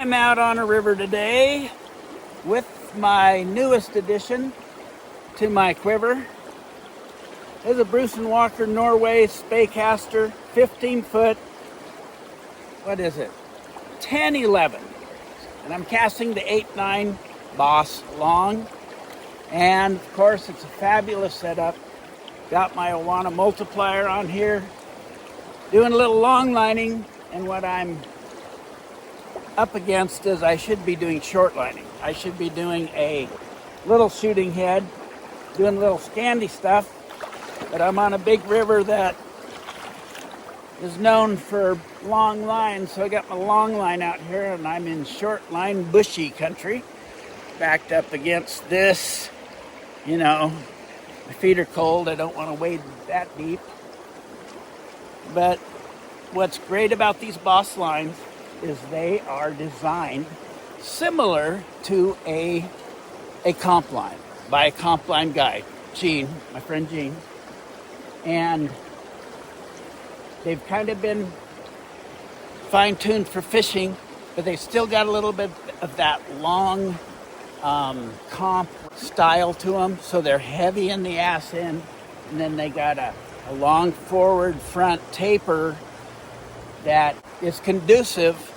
I'm out on a river today with my newest addition to my quiver. There's a Bruce & Walker Norway Spey caster, 15 foot, what is it, 10-11. And I'm casting the 8-9 Boss long. And of course it's a fabulous setup. Got my Awana multiplier on here, doing a little long lining, and what I'm up against is I should be doing short lining. I should be doing a little shooting head, doing a little Scandi stuff, but I'm on a big river that is known for long lines, so I got my long line out here and I'm in short line bushy country, backed up against this. You know, my feet are cold, I don't want to wade that deep. But what's great about these Boss lines is they are designed similar to a comp line by a comp line guy, Gene, my friend Gene. And they've kind of been fine-tuned for fishing, but they've still got a little bit of that long comp style to them. So they're heavy in the ass end, and then they got a long forward front taper that is conducive,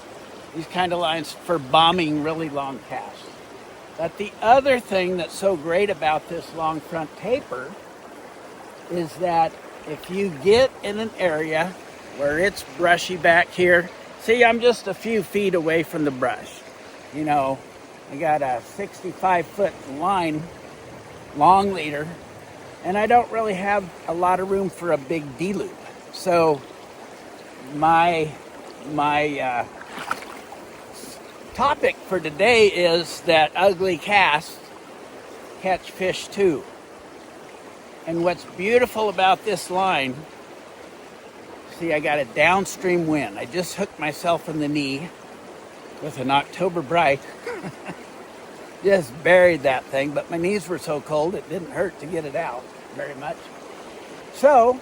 these kind of lines, for bombing really long casts. But the other thing that's so great about this long front taper is that if you get in an area where it's brushy back here, see, I'm just a few feet away from the brush. You know, I got a 65-foot line, long leader, and I don't really have a lot of room for a big D-loop. So my topic for today is that ugly cast, catch fish too. And what's beautiful about this line, see, I got a downstream wind. I just hooked myself in the knee with an October Bright. Just buried that thing, but my knees were so cold it didn't hurt to get it out very much. So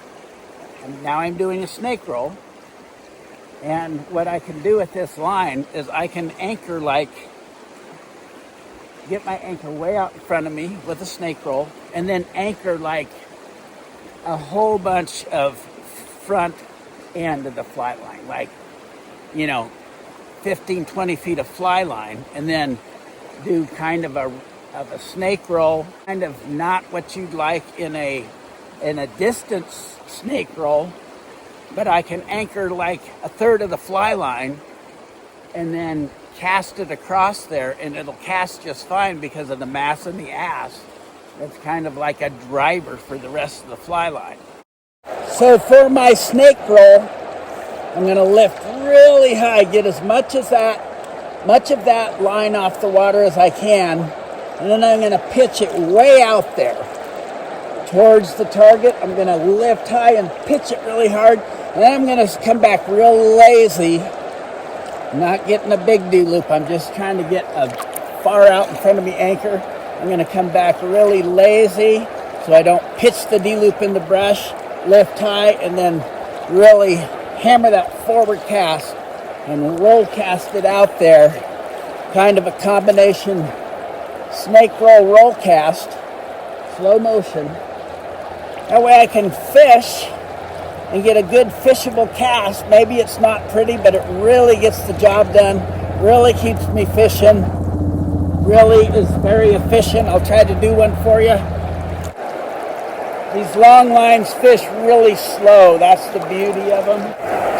now I'm doing a snake roll. And what I can do with this line is I can anchor, get my anchor way out in front of me with a snake roll, and then anchor like a whole bunch of front end of the fly line, like, 15, 20 feet of fly line, and then do kind of a snake roll, kind of not what you'd like in a distance snake roll, but I can anchor like a third of the fly line and then cast it across there, and it'll cast just fine because of the mass in the ass. It's kind of like a driver for the rest of the fly line. So for my snake roll, I'm going to lift really high, get as much of that line off the water as I can, and then I'm going to pitch it way out there towards the target. I'm going to lift high and pitch it really hard, and then I'm going to come back real lazy, not getting a big D-loop. I'm just trying to get a far out in front of me anchor. I'm going to come back really lazy so I don't pitch the D-loop in the brush, lift high, and then really hammer that forward cast and roll cast it out there. Kind of a combination snake roll cast, slow motion. That way I can fish and get a good fishable cast. Maybe it's not pretty, but it really gets the job done, really keeps me fishing, really is very efficient. I'll try to do one for you. These long lines fish really slow. That's the beauty of them.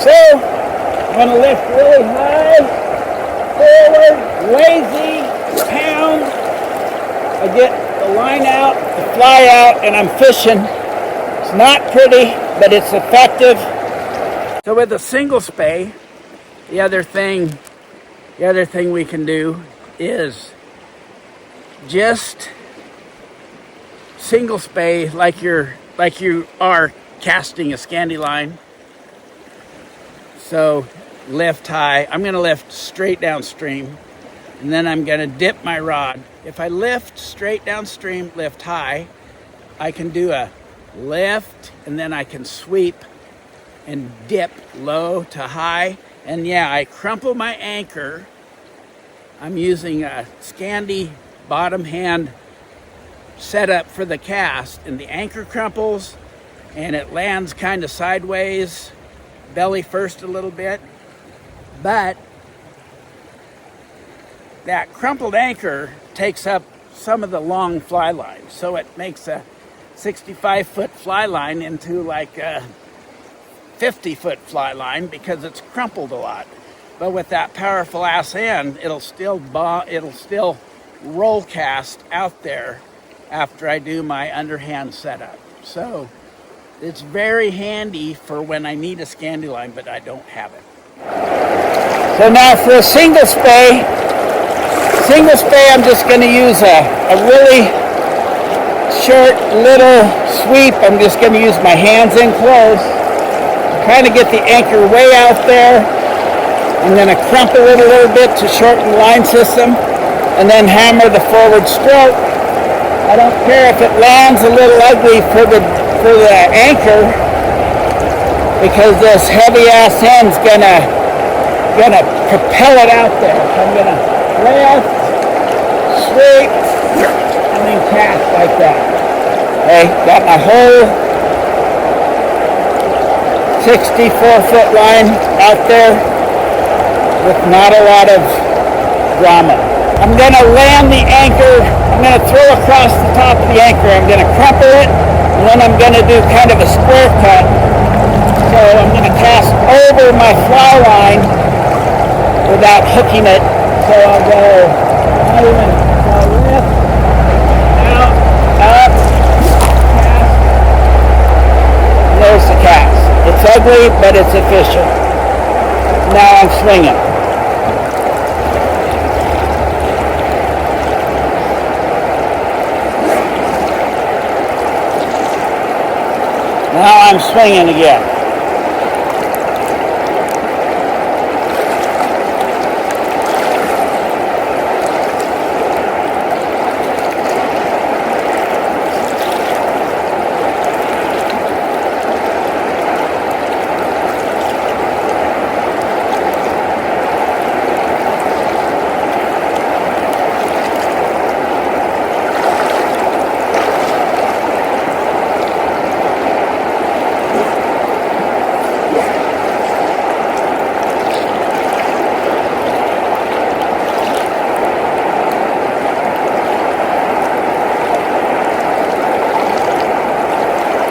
So I'm going to lift really high, forward, lazy, pound. I get the line out, the fly out, and I'm fishing. It's not pretty, but it's effective. So with a single Spey, the other thing we can do is just single Spey like you are casting a Scandi line. So lift high. I'm going to lift straight downstream, and then I'm going to dip my rod. If I lift straight downstream, lift high, I can do a lift, and then I can sweep and dip low to high. And yeah, I crumple my anchor I'm using a Scandi bottom hand setup for the cast, and the anchor crumples and it lands kind of sideways, belly first a little bit, but that crumpled anchor takes up some of the long fly line, so it makes a 65-foot fly line into like a 50-foot fly line because it's crumpled a lot. But with that powerful ass end, it'll still roll cast out there after I do my underhand setup. So it's very handy for when I need a Scandi line, but I don't have it. So now for a single spey, I'm just going to use a really short little sweep. I'm just going to use my hands in close, kind of get the anchor way out there. I'm going to crumple it a little bit to shorten the line system, and then hammer the forward stroke. I don't care if it lands a little ugly for the anchor, because this heavy ass end's gonna propel it out there. So I'm gonna left, sweep, and then cast like that. Okay, got my whole 64-foot line out there with not a lot of drama. I'm gonna land the anchor. I'm gonna throw across the top of the anchor. I'm gonna crumple it, and then I'm gonna do kind of a square cut. So I'm gonna cast over my fly line without hooking it. So I'll go lift, out, up, cast. And there's the cast. It's ugly, but it's efficient. Now I'm swinging. Now I'm swinging again.